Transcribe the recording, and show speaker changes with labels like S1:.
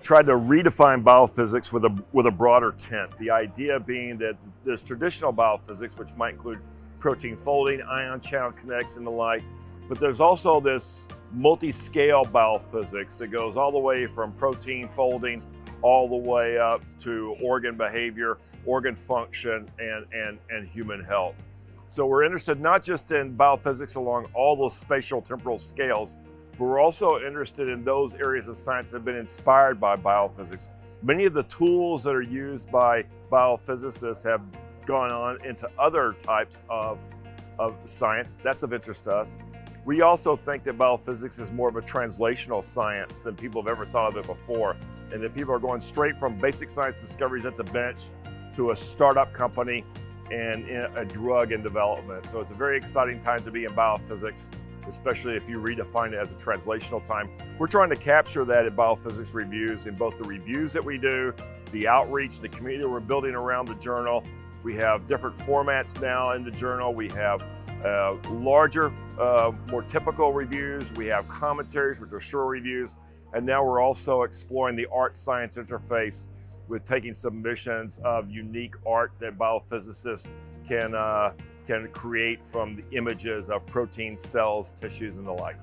S1: tried to redefine biophysics with a broader tent. The idea being that there's traditional biophysics, which might include protein folding, ion channel kinetics, and the like, but there's also this multi-scale biophysics that goes all the way from protein folding all the way up to organ behavior, organ function, and human health. So we're interested not just in biophysics along all those spatial temporal scales, but we're also interested in those areas of science that have been inspired by biophysics. Many of the tools that are used by biophysicists have gone on into other types of science. That's of interest to us. We also think that biophysics is more of a translational science than people have ever thought of it before, and that people are going straight from basic science discoveries at the bench to a startup company and in a drug in development. So it's a very exciting time to be in biophysics, especially if you redefine it as a translational time. We're trying to capture that at Biophysics Reviews in both the reviews that we do, the outreach, the community we're building around the journal. We have different formats now in the journal. We have larger, more typical reviews. We have commentaries, which are short reviews. And now we're also exploring the art-science interface with taking submissions of unique art that biophysicists can create from the images of proteins, cells, tissues, and the like.